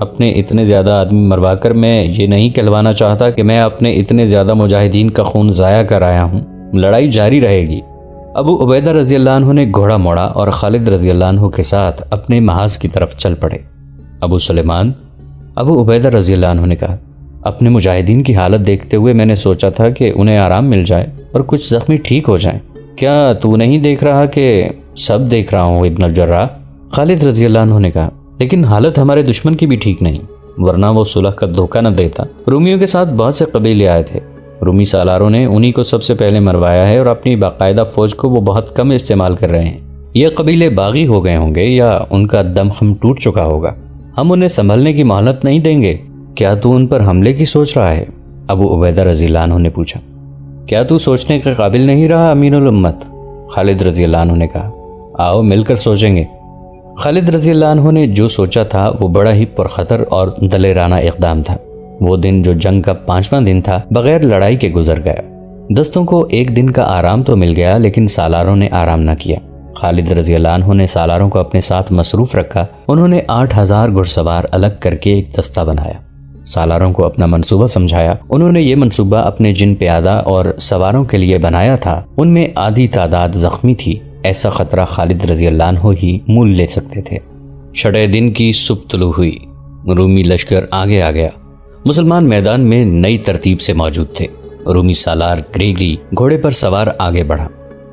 اپنے اتنے زیادہ آدمی مروا کر میں یہ نہیں کہلوانا چاہتا کہ میں اپنے اتنے زیادہ مجاہدین کا خون ضائع کر آیا ہوں، لڑائی جاری رہے گی۔ ابو عبیدہ رضی اللہ عنہ نے گھوڑا موڑا اور خالد رضی اللہ عنہ کے ساتھ اپنے محاذ کی طرف چل پڑے۔ ابو سلیمان، ابو عبیدہ رضی اللہ عنہ نے کہا، اپنے مجاہدین کی حالت دیکھتے ہوئے میں نے سوچا تھا کہ انہیں آرام مل جائے اور کچھ زخمی ٹھیک ہو جائیں۔ کیا تو نہیں دیکھ رہا کہ سب دیکھ رہا ہوں ابن الجراح؟ خالد رضی اللہ عنہ نے کہا، لیکن حالت ہمارے دشمن کی بھی ٹھیک نہیں، ورنہ وہ صلح کا دھوکہ نہ دیتا۔ رومیوں کے ساتھ بہت سے قبیلے آئے تھے، رومی سالاروں نے انہی کو سب سے پہلے مروایا ہے اور اپنی باقاعدہ فوج کو وہ بہت کم استعمال کر رہے ہیں۔ یہ قبیلے باغی ہو گئے ہوں گے یا ان کا دم خم ٹوٹ چکا ہوگا، ہم انہیں سنبھلنے کی مہلت نہیں دیں گے۔ کیا تو ان پر حملے کی سوچ رہا ہے؟ ابو عبیدہ رضی اللہ عنہ نے پوچھا۔ کیا تو سوچنے کے قابل نہیں رہا امین الامت؟ خالد رضی اللہ عنہ نے کہا، آؤ مل کر سوچیں گے۔ خالد رضی اللہ عنہ نے جو سوچا تھا وہ بڑا ہی پرخطر اور دلیرانہ اقدام تھا۔ وہ دن جو جنگ کا 5واں دن تھا بغیر لڑائی کے گزر گیا۔ دستوں کو ایک دن کا آرام تو مل گیا لیکن سالاروں نے آرام نہ کیا۔ خالد رضی اللہ عنہ نے سالاروں کو اپنے ساتھ مصروف رکھا۔ انہوں نے 8000 گھڑ سوار الگ کر کے ایک دستہ بنایا۔ سالاروں کو اپنا منصوبہ سمجھایا۔ انہوں نے یہ منصوبہ اپنے جن پیادہ اور سواروں کے لیے بنایا تھا ان میں آدھی تعداد زخمی تھی۔ ایسا خطرہ خالد رضی اللہ عنہ ہی مول لے سکتے تھے۔ چھٹے دن کی صبح طلوع ہوئی، رومی لشکر آگے آ گیا۔ مسلمان میدان میں نئی ترتیب سے موجود تھے۔ رومی سالار گریگری گھوڑے پر سوار آگے بڑھا۔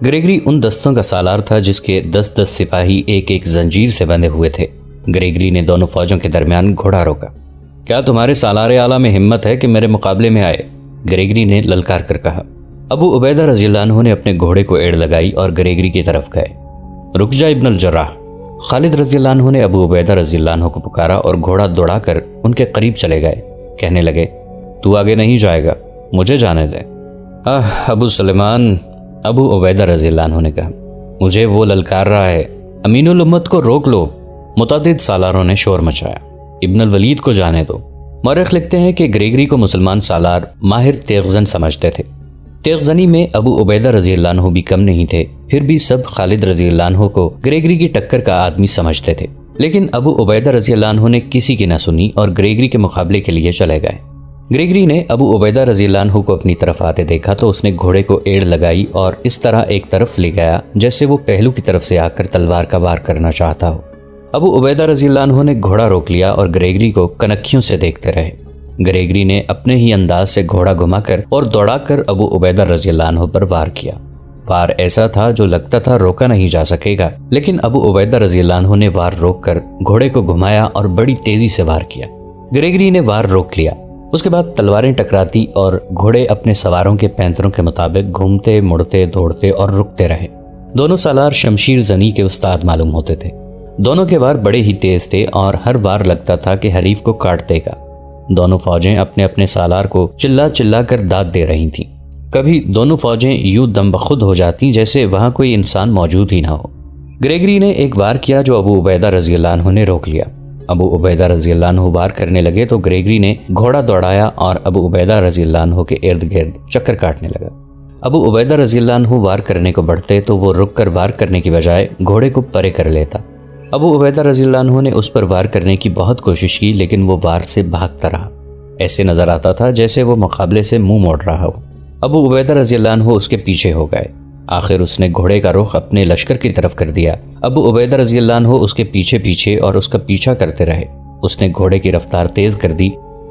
گریگری ان دستوں کا سالار تھا جس کے 10 سپاہی ایک ایک زنجیر سے بندھے ہوئے تھے۔ گریگری نے دونوں فوجوں کے درمیان گھوڑا روکا۔ کیا تمہارے سالار اعلیٰ میں ہمت ہے کہ میرے مقابلے میں آئے؟ گریگری نے للکار کر کہا۔ ابو عبیدہ رضی اللہ عنہ نے اپنے گھوڑے کو ایڑ لگائی اور گریگری کی طرف گئے۔ رک جا ابن الجراح۔ خالد رضی اللہ عنہ نے ابو عبیدہ رضی اللہ عنہ کو پکارا اور گھوڑا دوڑا کر ان کے قریب چلے گئے۔ کہنے لگے، تو آگے نہیں جائے گا، مجھے جانے دے۔ ابو سلیمان، ابو عبیدہ رضی اللہ عنہ نے کہا، مجھے وہ للکار رہا ہے، امین الامت کو روک لو۔ متعدد سالاروں نے شور مچایا، ابن الولید کو جانے دو۔ مورخ لکھتے ہیں کہ گریگری کو مسلمان سالار ماہر تیغزن سمجھتے تھے۔ تیغزنی میں ابو عبیدہ رضی اللہ عنہ بھی کم نہیں تھے، پھر بھی سب خالد رضی اللہ عنہ کو گریگری کی ٹکر کا آدمی سمجھتے تھے۔ لیکن ابو عبیدہ رضی اللہ عنہ نے کسی کی نہ سنی اور گریگری کے مقابلے کے لیے چلے گئے۔ گریگری نے ابو عبیدہ رضی اللہ عنہ کو اپنی طرف آتے دیکھا تو اس نے گھوڑے کو ایڑ لگائی اور اس طرح ایک طرف لے گیا جیسے وہ پہلو کی طرف سے آ کر تلوار کا وار کرنا چاہتا ہو۔ ابو عبیدہ رضی اللہ عنہ نے گھوڑا روک لیا اور گریگری کو کنکھیوں سے دیکھتے رہے۔ گریگری نے اپنے ہی انداز سے گھوڑا گھما کر اور دوڑا کر ابو عبیدہ رضی اللہ عنہ پر وار کیا۔ وار ایسا تھا جو لگتا تھا روکا نہیں جا سکے گا، لیکن ابو عبیدہ رضی اللہ عنہ نے وار روک کر گھوڑے کو گھمایا اور بڑی تیزی سے وار کیا۔ گریگری نے وار روک لیا۔ اس کے بعد تلواریں ٹکراتی اور گھوڑے اپنے سواروں کے پینتروں کے مطابق گھومتے مڑتے دوڑتے اور رکتے رہے۔ دونوں سالار شمشیر زنی کے استاد معلوم ہوتے تھے۔ دونوں کے وار بڑے ہی تیز تھے اور ہر وار لگتا تھا کہ حریف کو کاٹ دے گا۔ دونوں فوجیں اپنے اپنے سالار کو چلا چلا کر داد دے رہی تھیں۔ کبھی دونوں فوجیں یوں دم بخود ہو جاتی جیسے وہاں کوئی انسان موجود ہی نہ ہو۔ گریگری نے ایک وار کیا جو ابو عبیدہ رضی اللہ عنہ نے روک لیا۔ ابو عبیدہ رضی اللہ عنہ وار کرنے لگے تو گریگری نے گھوڑا دوڑایا اور ابو عبیدہ رضی اللہ عنہ کے ارد گرد چکر کاٹنے لگا۔ ابو عبیدہ رضی اللہ عنہ وار کرنے کو بڑھتے تو وہ رک کر وار کرنے کی بجائے گھوڑے کو پرے کر لیتا۔ ابو عبیدہ رضی اللہ عنہ نے اس پر وار کرنے کی بہت کوشش کی لیکن وہ وار سے بھاگتا رہا۔ ایسے نظر آتا تھا جیسے وہ مقابلے سے منہ موڑ رہا ہو۔ ابو عبیدہ رضی اللہ عنہ اس کے پیچھے ہو گئے۔ آخر اس نے گھوڑے کا رخ اپنے لشکر کی طرف کر دیا۔ ابو عبیدہ رضی اللہ عنہ اس کے پیچھے پیچھے اور اس کا پیچھا کرتے رہے۔ اس نے گھوڑے کی رفتار تیز کر دی۔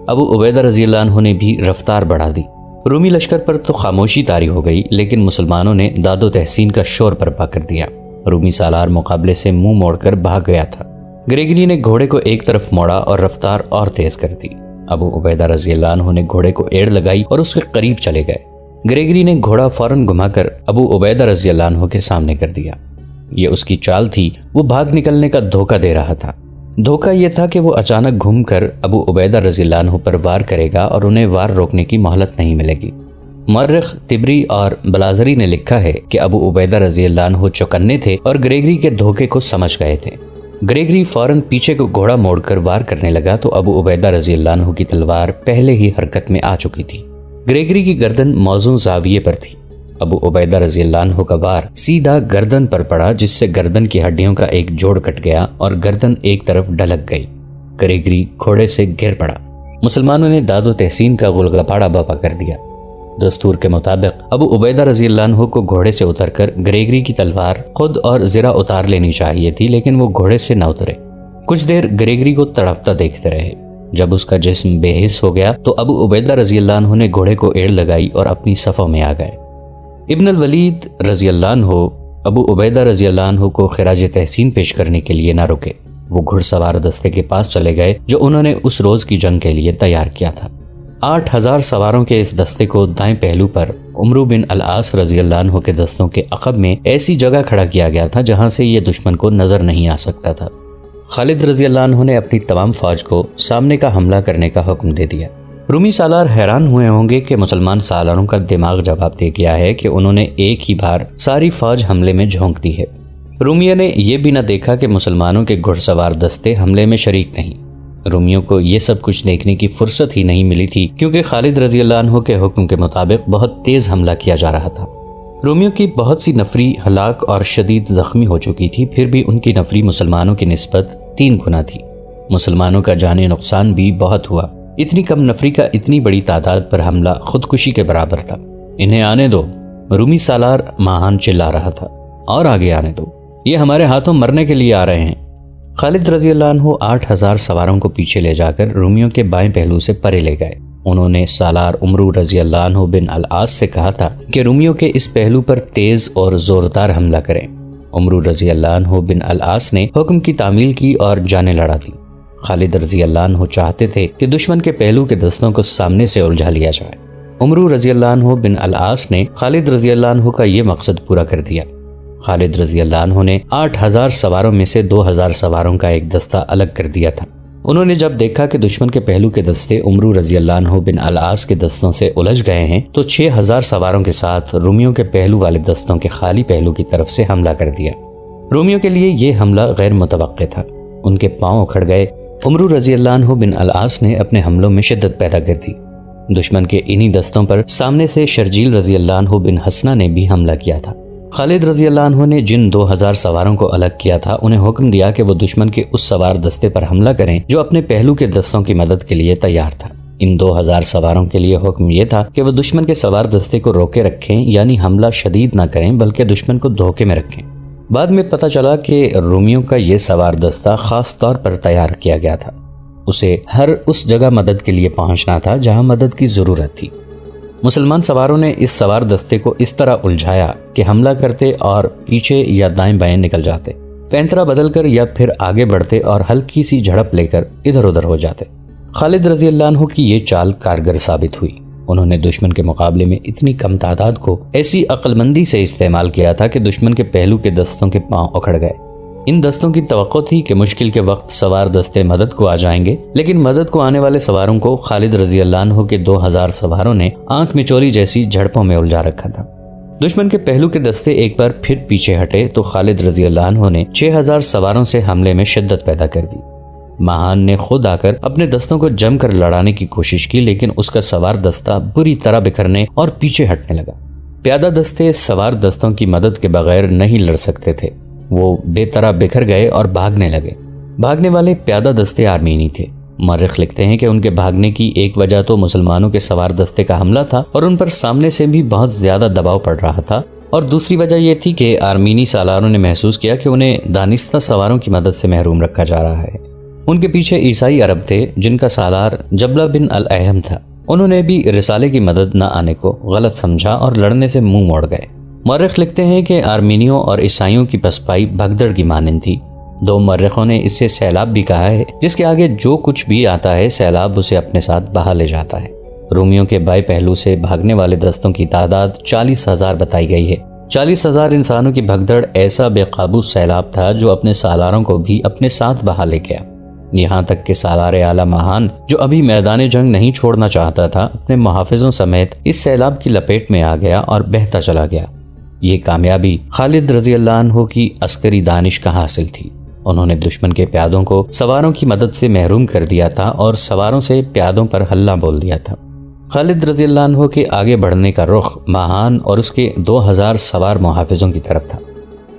ابو عبیدہ رضی اللہ عنہ نے بھی رفتار بڑھا دی۔ رومی لشکر پر تو خاموشی طاری ہو گئی لیکن مسلمانوں نے داد و تحسین کا شور برپا کر دیا۔ رومی سالار مقابلے سے منہ موڑ کر بھاگ گیا تھا۔ گریگری نے گھوڑے کو ایک طرف موڑا اور رفتار اور تیز کر دی۔ ابو عبیدہ رضی اللہ عنہ نے گھوڑے کو ایڑ لگائی اور اس کے قریب چلے گئے۔ گریگری نے گھوڑا فوراً گھما کر ابو عبیدہ رضی اللہ عنہ کے سامنے کر دیا۔ یہ اس کی چال تھی، وہ بھاگ نکلنے کا دھوکہ دے رہا تھا۔ دھوکہ یہ تھا کہ وہ اچانک گھوم کر ابو عبیدہ رضی اللہ عنہ پر وار کرے گا اور انہیں وار روکنے کی مہلت نہیں ملے گی۔ مورخ طبری اور بلازری نے لکھا ہے کہ ابو عبیدہ رضی اللہ عنہ چوکنے تھے اور گریگری کے دھوکے کو سمجھ گئے تھے۔ گریگری فوراً پیچھے کو گھوڑا موڑ کر وار کرنے لگا تو ابو عبیدہ رضی اللہ عنہ کی تلوار پہلے ہی حرکت میں آ چکی تھی۔ گریگری کی گردن موزوں زاویے پر تھی۔ ابو عبیدہ رضی اللہ عنہ کا وار سیدھا گردن پر پڑا جس سے گردن کی ہڈیوں کا ایک جوڑ کٹ گیا اور گردن ایک طرف ڈھلک گئی۔ گریگری گھوڑے سے گر پڑا۔ مسلمانوں نے داد و تحسین کا غلغلپاڑا برپا کر دیا۔ دستور کے مطابق ابو عبیدہ رضی اللہ عنہ کو گھوڑے سے اتر کر گریگری کی تلوار خود اور زرہ اتار لینی چاہیے تھی، لیکن وہ گھوڑے سے نہ اترے۔ کچھ دیر گریگری کو تڑپتا دیکھتے رہے۔ جب اس کا جسم بے حس ہو گیا تو ابو عبیدہ رضی اللہ عنہ نے گھوڑے کو ایڑ لگائی اور اپنی صفوں میں آ گئے۔ ابن الولید رضی اللہ عنہ ابو عبیدہ رضی اللہ عنہ کو خراج تحسین پیش کرنے کے لیے نہ رکے۔ وہ گھڑ سوار دستے کے پاس چلے گئے جو انہوں نے اس روز کی جنگ کے لیے تیار کیا تھا۔ 8000 سواروں کے اس دستے کو دائیں پہلو پر عمرو بن العاص رضی اللہ عنہ کے دستوں کے عقب میں ایسی جگہ کھڑا کیا گیا تھا جہاں سے یہ دشمن کو نظر نہیں آ سکتا تھا۔ خالد رضی اللہ عنہ نے اپنی تمام فوج کو سامنے کا حملہ کرنے کا حکم دے دیا۔ رومی سالار حیران ہوئے ہوں گے کہ مسلمان سالاروں کا دماغ جواب دے گیا ہے کہ انہوں نے ایک ہی بار ساری فوج حملے میں جھونک دی ہے۔ رومیوں نے یہ بھی نہ دیکھا کہ مسلمانوں کے گھڑ سوار دستے حملے میں شریک نہیں۔ رومیوں کو یہ سب کچھ دیکھنے کی فرصت ہی نہیں ملی تھی، کیونکہ خالد رضی اللہ عنہ کے حکم کے مطابق بہت تیز حملہ کیا جا رہا تھا۔ رومیوں کی بہت سی نفری ہلاک اور شدید زخمی ہو چکی تھی، پھر بھی ان کی نفری مسلمانوں کی نسبت 3 گنا تھی۔ مسلمانوں کا جانی نقصان بھی بہت ہوا۔ اتنی کم نفری کا اتنی بڑی تعداد پر حملہ خودکشی کے برابر تھا۔ انہیں آنے دو، رومی سالار ماہان چلا رہا تھا، اور آگے آنے دو، یہ ہمارے ہاتھوں مرنے کے لیے آ رہے ہیں۔ خالد رضی اللہ عنہ 8000 سواروں کو پیچھے لے جا کر رومیوں کے بائیں پہلو سے پرے لے گئے۔ انہوں نے سالار عمرو رضی اللہ عنہ بن العاص سے کہا تھا کہ رومیوں کے اس پہلو پر تیز اور زوردار حملہ کریں۔ عمرو رضی اللہ عنہ بن العاص نے حکم کی تعمیل کی اور جانیں لڑا دی۔ خالد رضی اللہ عنہ چاہتے تھے کہ دشمن کے پہلو کے دستوں کو سامنے سے الجھا لیا جائے۔ عمرو رضی اللہ عنہ بن العاص نے خالد رضی اللہ عنہ کا یہ مقصد پورا کر دیا۔ خالد رضی اللہ عنہ نے 8000 سواروں میں سے 2000 سواروں کا ایک دستہ الگ کر دیا تھا۔ انہوں نے جب دیکھا کہ دشمن کے پہلو کے دستے عمرو رضی اللہ عنہ بن العاص کے دستوں سے الجھ گئے ہیں تو 6000 سواروں کے ساتھ رومیوں کے پہلو والے دستوں کے خالی پہلو کی طرف سے حملہ کر دیا۔ رومیوں کے لیے یہ حملہ غیر متوقع تھا۔ ان کے پاؤں اکھڑ گئے۔ عمرو رضی اللہ عنہ بن العاص نے اپنے حملوں میں شدت پیدا کر دی۔ دشمن کے انہی دستوں پر سامنے سے شرجیل رضی اللہ عنہ بن حسنہ نے بھی حملہ کیا تھا۔ خالد رضی اللہ عنہ نے جن 2000 سواروں کو الگ کیا تھا انہیں حکم دیا کہ وہ دشمن کے اس سوار دستے پر حملہ کریں جو اپنے پہلو کے دستوں کی مدد کے لیے تیار تھا۔ ان 2000 سواروں کے لیے حکم یہ تھا کہ وہ دشمن کے سوار دستے کو روکے رکھیں، یعنی حملہ شدید نہ کریں بلکہ دشمن کو دھوکے میں رکھیں۔ بعد میں پتہ چلا کہ رومیوں کا یہ سوار دستہ خاص طور پر تیار کیا گیا تھا۔ اسے ہر اس جگہ مدد کے لیے پہنچنا تھا جہاں مدد کی ضرورت تھی۔ مسلمان سواروں نے اس سوار دستے کو اس طرح الجھایا کہ حملہ کرتے اور پیچھے یا دائیں بائیں نکل جاتے، پینترا بدل کر یا پھر آگے بڑھتے اور ہلکی سی جھڑپ لے کر ادھر ادھر ہو جاتے۔ خالد رضی اللہ عنہ کی یہ چال کارگر ثابت ہوئی۔ انہوں نے دشمن کے مقابلے میں اتنی کم تعداد کو ایسی عقل مندی سے استعمال کیا تھا کہ دشمن کے پہلو کے دستوں کے پاؤں اکھڑ گئے۔ ان دستوں کی توقع تھی کہ مشکل کے وقت سوار دستے مدد کو آ جائیں گے، لیکن مدد کو آنے والے سواروں کو خالد رضی اللہ عنہ کے 2000 سواروں نے آنکھ مچولی جیسی جھڑپوں میں الجھا رکھا تھا۔ دشمن کے پہلو کے دستے ایک بار پھر پیچھے ہٹے تو خالد رضی اللہ عنہ نے 6000 سواروں سے حملے میں شدت پیدا کر دی۔ ماہان نے خود آ کر اپنے دستوں کو جم کر لڑانے کی کوشش کی، لیکن اس کا سوار دستہ بری طرح بکھرنے اور پیچھے ہٹنے لگا۔ پیادہ دستے سوار دستوں کی مدد کے بغیر نہیں لڑ سکتے تھے۔ وہ بے طرح بکھر گئے اور بھاگنے لگے۔ بھاگنے والے پیادہ دستے آرمینی تھے۔ مورخ لکھتے ہیں کہ ان کے بھاگنے کی ایک وجہ تو مسلمانوں کے سوار دستے کا حملہ تھا اور ان پر سامنے سے بھی بہت زیادہ دباؤ پڑ رہا تھا، اور دوسری وجہ یہ تھی کہ آرمینی سالاروں نے محسوس کیا کہ انہیں دانستہ سواروں کی مدد سے محروم رکھا جا رہا ہے۔ ان کے پیچھے عیسائی عرب تھے جن کا سالار جبلہ بن الاحم تھا۔ انہوں نے بھی رسالے کی مدد نہ آنے کو غلط سمجھا اور لڑنے سے منہ موڑ گئے۔ مورخ لکھتے ہیں کہ آرمینیوں اور عیسائیوں کی پسپائی بھگدڑ کی مانند تھی۔ 2 مورخوں نے اسے سیلاب بھی کہا ہے، جس کے آگے جو کچھ بھی آتا ہے سیلاب اسے اپنے ساتھ بہا لے جاتا ہے۔ رومیوں کے بائیں پہلو سے بھاگنے والے دستوں کی تعداد 40000 بتائی گئی ہے۔ 40000 انسانوں کی بھگدڑ ایسا بے قابو سیلاب تھا جو اپنے سالاروں کو بھی اپنے ساتھ بہا لے گیا۔ یہاں تک کہ سالار اعلیٰ ماہان، جو ابھی میدان جنگ نہیں چھوڑنا چاہتا تھا، اپنے محافظوں سمیت اس سیلاب کی لپیٹ میں آ گیا اور بہتا چلا گیا۔ یہ کامیابی خالد رضی اللہ عنہ کی عسکری دانش کا حاصل تھی۔ انہوں نے دشمن کے پیادوں کو سواروں کی مدد سے محروم کر دیا تھا اور سواروں سے پیادوں پر حلہ بول دیا تھا۔ خالد رضی اللہ عنہ کے آگے بڑھنے کا رخ ماہان اور اس کے 2000 سوار محافظوں کی طرف تھا۔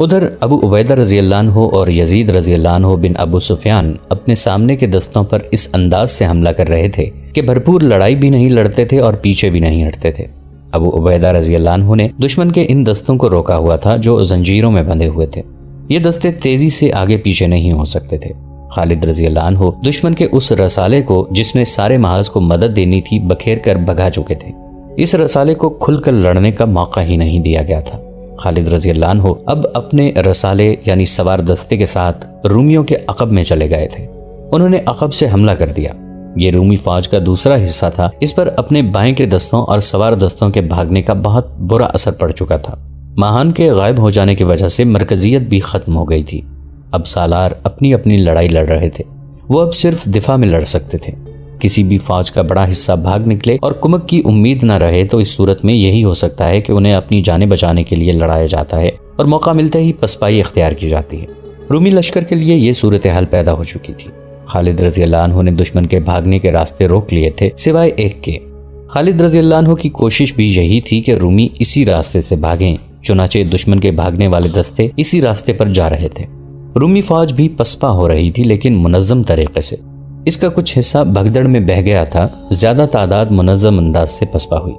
ادھر ابو عبیدہ رضی اللہ عنہ اور یزید رضی اللہ عنہ بن ابو سفیان اپنے سامنے کے دستوں پر اس انداز سے حملہ کر رہے تھے کہ بھرپور لڑائی بھی نہیں لڑتے تھے اور پیچھے بھی نہیں ہٹتے تھے۔ ابو عبیدہ رضی اللہ عنہ نے دشمن کے ان دستوں کو روکا ہوا تھا جو زنجیروں میں بندھے ہوئے تھے۔ یہ دستے تیزی سے آگے پیچھے نہیں ہو سکتے تھے۔ خالد رضی اللہ عنہ دشمن کے اس رسالے کو جس نے سارے محاذ کو مدد دینی تھی بکھیر کر بھگا چکے تھے۔ اس رسالے کو کھل کر لڑنے کا موقع ہی نہیں دیا گیا تھا۔ خالد رضی اللہ عنہ اب اپنے رسالے یعنی سوار دستے کے ساتھ رومیوں کے عقب میں چلے گئے تھے۔ انہوں نے عقب سے حملہ کر دیا۔ یہ رومی فوج کا دوسرا حصہ تھا۔ اس پر اپنے بائیں کے دستوں اور سوار دستوں کے بھاگنے کا بہت برا اثر پڑ چکا تھا۔ ماہان کے غائب ہو جانے کی وجہ سے مرکزیت بھی ختم ہو گئی تھی۔ اب سالار اپنی اپنی لڑائی لڑ رہے تھے۔ وہ اب صرف دفاع میں لڑ سکتے تھے۔ کسی بھی فوج کا بڑا حصہ بھاگ نکلے اور کمک کی امید نہ رہے تو اس صورت میں یہی ہو سکتا ہے کہ انہیں اپنی جانیں بچانے کے لیے لڑایا جاتا ہے اور موقع ملتے ہی پسپائی اختیار کی جاتی ہے۔ رومی لشکر کے لیے یہ صورتحال پیدا ہو چکی تھی۔ خالد رضی اللہ عنہ نے دشمن کے بھاگنے کے راستے روک لیے تھے سوائے ایک کے۔ خالد رضی اللہ عنہ کی کوشش بھی یہی تھی کہ رومی اسی راستے سے بھاگیں، چنانچہ دشمن کے بھاگنے والے دستے اسی راستے پر جا رہے تھے۔ رومی فوج بھی پسپا ہو رہی تھی لیکن منظم طریقے سے۔ اس کا کچھ حصہ بھگدڑ میں بہہ گیا تھا، زیادہ تعداد منظم انداز سے پسپا ہوئی۔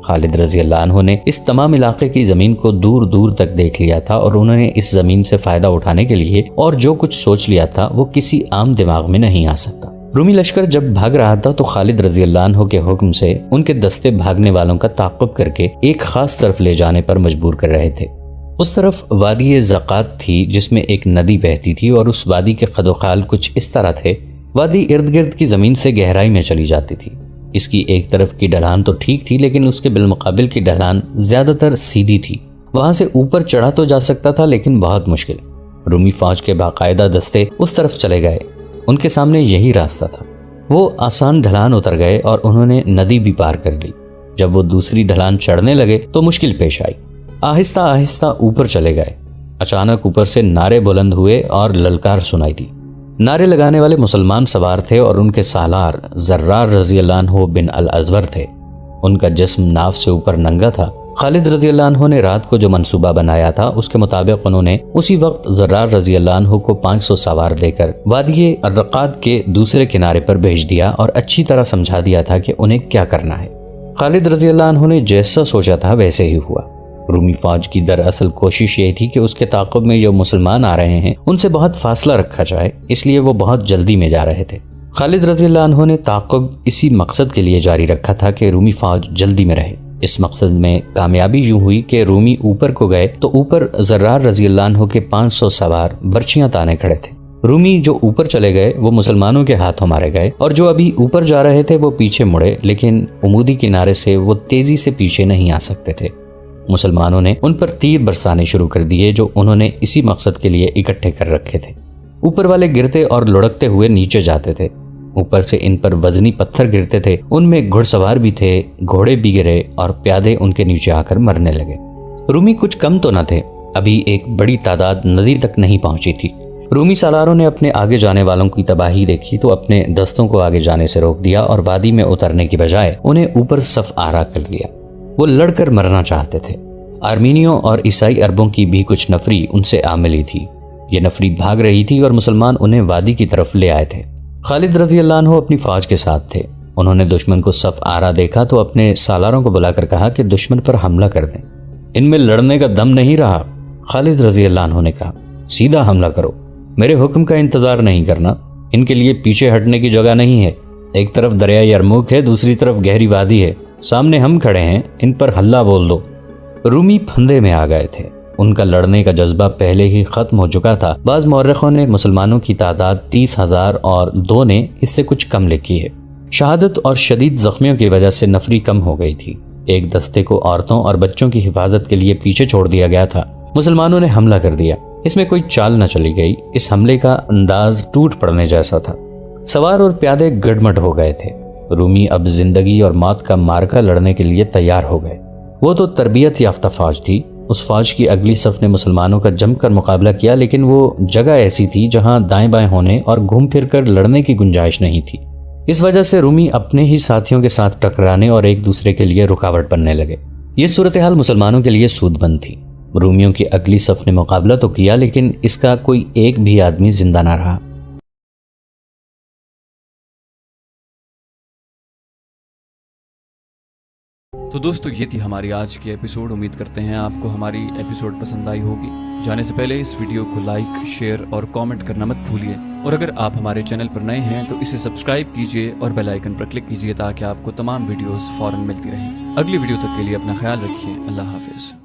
خالد رضی اللہ عنہ نے اس تمام علاقے کی زمین کو دور دور تک دیکھ لیا تھا اور انہوں نے اس زمین سے فائدہ اٹھانے کے لیے اور جو کچھ سوچ لیا تھا وہ کسی عام دماغ میں نہیں آ سکتا۔ رومی لشکر جب بھاگ رہا تھا تو خالد رضی اللہ عنہ کے حکم سے ان کے دستے بھاگنے والوں کا تعاقب کر کے ایک خاص طرف لے جانے پر مجبور کر رہے تھے۔ اس طرف وادی زقات تھی جس میں ایک ندی بہتی تھی اور اس وادی کے خد و خال کچھ اس طرح تھے۔ وادی ارد گرد کی زمین سے گہرائی میں چلی جاتی تھی۔ اس کی ایک طرف کی ڈھلان تو ٹھیک تھی لیکن اس کے بالمقابل کی ڈھلان زیادہ تر سیدھی تھی۔ وہاں سے اوپر چڑھا تو جا سکتا تھا لیکن بہت مشکل۔ رومی فوج کے باقاعدہ دستے اس طرف چلے گئے۔ ان کے سامنے یہی راستہ تھا۔ وہ آسان ڈھلان اتر گئے اور انہوں نے ندی بھی پار کر لی۔ جب وہ دوسری ڈھلان چڑھنے لگے تو مشکل پیش آئی۔ آہستہ آہستہ اوپر چلے گئے۔ اچانک اوپر سے نعرے بلند ہوئے اور للکار سنائی دی۔ نعرے لگانے والے مسلمان سوار تھے اور ان کے سالار زرار رضی اللہ عنہ بن الازور تھے۔ ان کا جسم ناف سے اوپر ننگا تھا۔ خالد رضی اللہ عنہ نے رات کو جو منصوبہ بنایا تھا اس کے مطابق انہوں نے اسی وقت زرار رضی اللہ عنہ کو 500 سوار دے کر وادی الرقاد کے دوسرے کنارے پر بھیج دیا اور اچھی طرح سمجھا دیا تھا کہ انہیں کیا کرنا ہے۔ خالد رضی اللہ عنہ نے جیسا سوچا تھا ویسے ہی ہوا۔ رومی فوج کی دراصل کوشش یہ تھی کہ اس کے تعاقب میں جو مسلمان آ رہے ہیں ان سے بہت فاصلہ رکھا جائے، اس لیے وہ بہت جلدی میں جا رہے تھے۔ خالد رضی اللہ عنہ نے تعاقب اسی مقصد کے لیے جاری رکھا تھا کہ رومی فوج جلدی میں رہے۔ اس مقصد میں کامیابی یوں ہوئی کہ رومی اوپر کو گئے تو اوپر زرار رضی اللہ عنہ کے 500 سوار برچیاں تانے کھڑے تھے۔ رومی جو اوپر چلے گئے وہ مسلمانوں کے ہاتھوں مارے گئے اور جو ابھی اوپر جا رہے تھے وہ پیچھے مڑے، لیکن عمودی کنارے سے وہ تیزی سے پیچھے نہیں آ سکتے تھے۔ مسلمانوں نے ان پر تیر برسانے شروع کر دیے جو انہوں نے اسی مقصد کے لیے اکٹھے کر رکھے تھے۔ اوپر والے گرتے اور لڑکتے ہوئے نیچے جاتے تھے۔ اوپر سے ان پر وزنی پتھر گرتے تھے، ان میں گھڑ سوار بھی تھے، گھوڑے بھی گرے اور پیادے ان کے نیچے آ کر مرنے لگے۔ رومی کچھ کم تو نہ تھے، ابھی ایک بڑی تعداد ندی تک نہیں پہنچی تھی۔ رومی سالاروں نے اپنے آگے جانے والوں کی تباہی دیکھی تو اپنے دستوں کو آگے جانے سے روک دیا اور وادی میں اترنے کی بجائے انہیں اوپر صف آرا کر لیا۔ وہ لڑ کر مرنا چاہتے تھے۔ آرمینیوں اور عیسائی عربوں کی بھی کچھ نفری ان سے آ ملی تھی۔ یہ نفری بھاگ رہی تھی اور مسلمان انہیں وادی کی طرف لے آئے تھے۔ خالد رضی اللہ عنہ اپنی فوج کے ساتھ تھے۔ انہوں نے دشمن کو صف آرا دیکھا تو اپنے سالاروں کو بلا کر کہا کہ دشمن پر حملہ کر دیں، ان میں لڑنے کا دم نہیں رہا۔ خالد رضی اللہ عنہ نے کہا، سیدھا حملہ کرو، میرے حکم کا انتظار نہیں کرنا، ان کے لیے پیچھے ہٹنے کی جگہ نہیں ہے۔ ایک طرف دریائے یرموک ہے، دوسری طرف گہری وادی ہے، سامنے ہم کھڑے ہیں، ان پر حلہ بول دو۔ رومی پھندے میں آ گئے تھے۔ ان کا لڑنے کا جذبہ پہلے ہی ختم ہو چکا تھا۔ بعض مورخوں نے مسلمانوں کی تعداد 30,000 اور 2 نے اس سے کچھ کم لکھی ہے۔ شہادت اور شدید زخمیوں کی وجہ سے نفری کم ہو گئی تھی۔ ایک دستے کو عورتوں اور بچوں کی حفاظت کے لیے پیچھے چھوڑ دیا گیا تھا۔ مسلمانوں نے حملہ کر دیا۔ اس میں کوئی چال نہ چلی گئی۔ اس حملے کا انداز ٹوٹ پڑنے جیسا تھا۔ سوار اور پیادے گڑمٹ ہو گئے تھے۔ رومی اب زندگی اور موت کا مارکا لڑنے کے لیے تیار ہو گئے۔ وہ تو تربیت یافتہ فوج تھی۔ اس فوج کی اگلی صف نے مسلمانوں کا جم کر مقابلہ کیا، لیکن وہ جگہ ایسی تھی جہاں دائیں بائیں ہونے اور گھوم پھر کر لڑنے کی گنجائش نہیں تھی۔ اس وجہ سے رومی اپنے ہی ساتھیوں کے ساتھ ٹکرانے اور ایک دوسرے کے لیے رکاوٹ بننے لگے۔ یہ صورتحال مسلمانوں کے لیے سود بند تھی۔ رومیوں کی اگلی صف نے مقابلہ تو کیا لیکن اس کا کوئی ایک بھی آدمی زندہ نہ رہا۔ تو دوستو یہ تھی ہماری آج کی ایپیسوڈ۔ امید کرتے ہیں آپ کو ہماری ایپیسوڈ پسند آئی ہوگی۔ جانے سے پہلے اس ویڈیو کو لائک، شیئر اور کامنٹ کرنا مت بھولیے، اور اگر آپ ہمارے چینل پر نئے ہیں تو اسے سبسکرائب کیجئے اور بیل آئیکن پر کلک کیجئے تاکہ آپ کو تمام ویڈیوز فوراً ملتی رہیں۔ اگلی ویڈیو تک کے لیے اپنا خیال رکھیے۔ اللہ حافظ۔